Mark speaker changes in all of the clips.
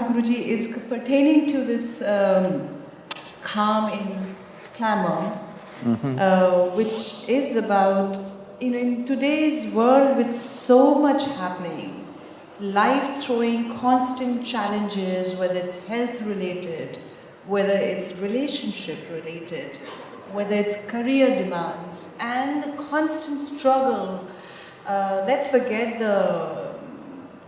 Speaker 1: asked Guruji is pertaining to this calm in Clamor, which is about, in today's world with so much happening, life throwing constant challenges, whether it's health related, whether it's relationship related, whether it's career demands, and constant struggle. Let's forget the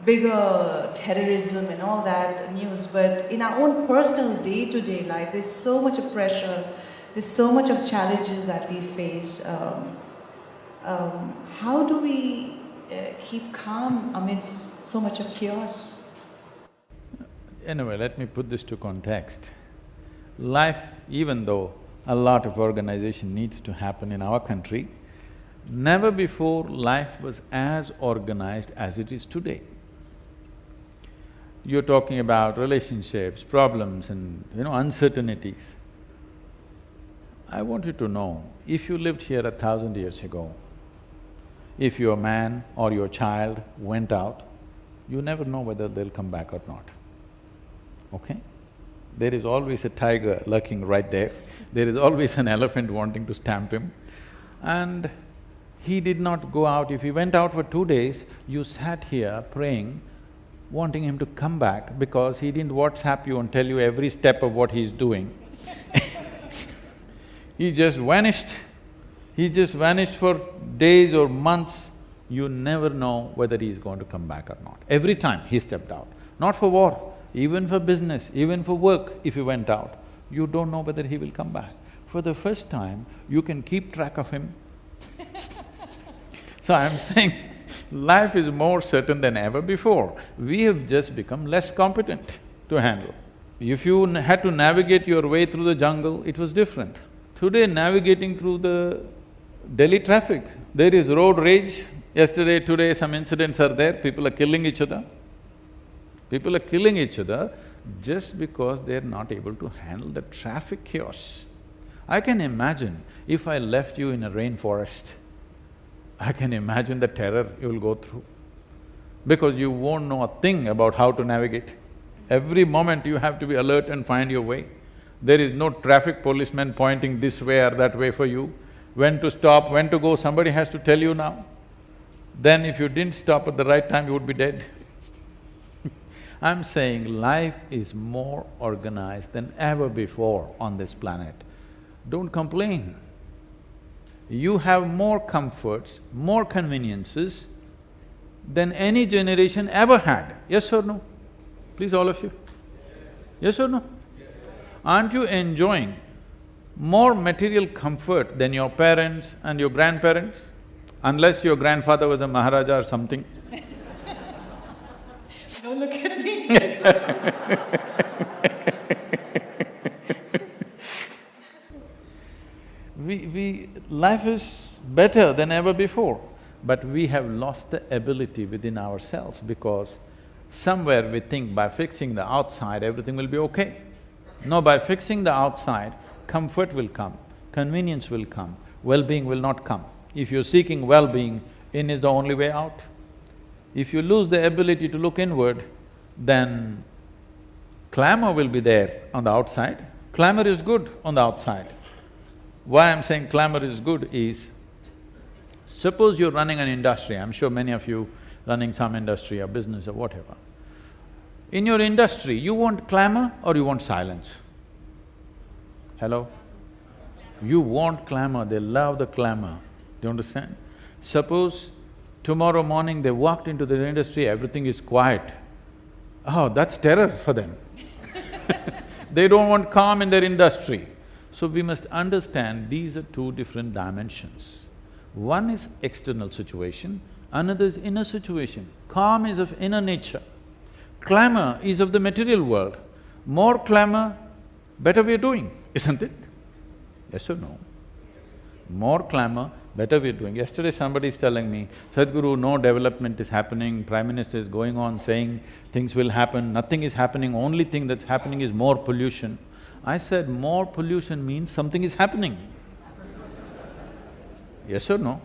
Speaker 1: bigger terrorism and all that news, but in our own personal day-to-day life, there's so much of pressure, there's so much of challenges that we face. How do we keep calm amidst so much of chaos?
Speaker 2: Anyway, let me put this to context. Life, even though a lot of organization needs to happen in our country, never before life was as organized as it is today. You're talking about relationships, problems and uncertainties. I want you to know, if you lived here 1,000 years ago, if your man or your child went out, you never know whether they'll come back or not, okay? There is always a tiger lurking right there, there is always an elephant wanting to stamp him, and he did not go out. If he went out for 2 days, you sat here praying, wanting him to come back because he didn't WhatsApp you and tell you every step of what he's doing. He just vanished. He just vanished for days or months. You never know whether he's going to come back or not. Every time he stepped out, not for war, even for business, even for work, if he went out, you don't know whether he will come back. For the first time, you can keep track of him. So I'm saying, life is more certain than ever before. We have just become less competent to handle. If you had to navigate your way through the jungle, it was different. Today, navigating through the Delhi traffic, there is road rage. Yesterday, today, some incidents are there, people are killing each other. People are killing each other just because they're not able to handle the traffic chaos. I can imagine if I left you in a rainforest, I can imagine the terror you'll go through, because you won't know a thing about how to navigate. Every moment you have to be alert and find your way. There is no traffic policeman pointing this way or that way for you. When to stop, when to go, somebody has to tell you now. Then if you didn't stop at the right time, you would be dead. I'm saying life is more organized than ever before on this planet. Don't complain. You have more comforts, more conveniences than any generation ever had. Yes or no? Please, all of you. Yes or no? Aren't you enjoying more material comfort than your parents and your grandparents? Unless your grandfather was a Maharaja or something.
Speaker 1: Don't look at me.
Speaker 2: Life is better than ever before, but we have lost the ability within ourselves because somewhere we think by fixing the outside, everything will be okay. No, by fixing the outside, comfort will come, convenience will come, well-being will not come. If you're seeking well-being, in is the only way out. If you lose the ability to look inward, then clamor will be there on the outside. Clamor is good on the outside. Why I'm saying clamor is good is, suppose you're running an industry, I'm sure many of you running some industry or business or whatever. In your industry, you want clamor or you want silence? Hello? You want clamor, they love the clamor, do you understand? Suppose tomorrow morning they walked into the industry, everything is quiet. Oh, that's terror for them. They don't want calm in their industry. So we must understand these are two different dimensions. One is external situation, another is inner situation. Calm is of inner nature. Clamor is of the material world. More clamor, better we're doing, isn't it? Yes or no? More clamor, better we're doing. Yesterday somebody is telling me, Sadhguru, no development is happening, Prime Minister is going on saying things will happen, nothing is happening, only thing that's happening is more pollution. I said, more pollution means something is happening. Yes or no?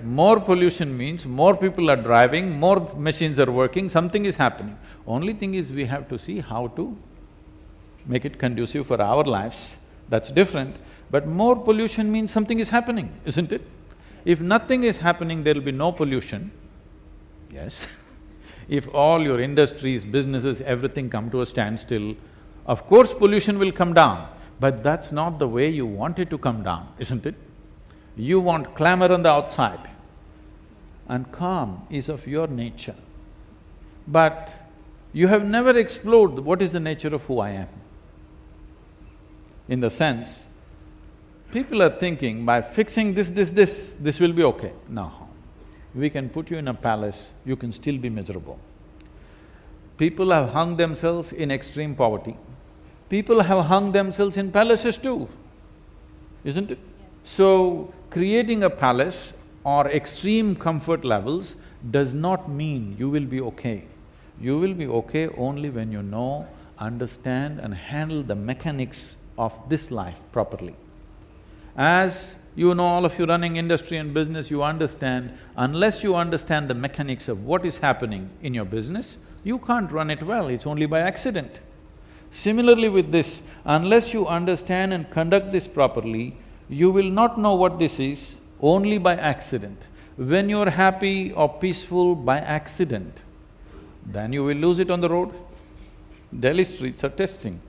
Speaker 2: More pollution means more people are driving, more machines are working, something is happening. Only thing is we have to see how to make it conducive for our lives, that's different. But more pollution means something is happening, isn't it? If nothing is happening, there'll be no pollution, yes. If all your industries, businesses, everything come to a standstill, of course pollution will come down, but that's not the way you want it to come down, isn't it? You want clamor on the outside, and calm is of your nature. But you have never explored what is the nature of who I am. In the sense, people are thinking by fixing this will be okay. No. We can put you in a palace, you can still be miserable. People have hung themselves in extreme poverty. People have hung themselves in palaces too, isn't it? So, creating a palace or extreme comfort levels does not mean you will be okay. You will be okay only when you know, understand and handle the mechanics of this life properly. As you know, all of you running industry and business, you understand, unless you understand the mechanics of what is happening in your business, you can't run it well, it's only by accident. Similarly with this, unless you understand and conduct this properly, you will not know what this is only by accident. When you're happy or peaceful by accident, then you will lose it on the road. Delhi streets are testing.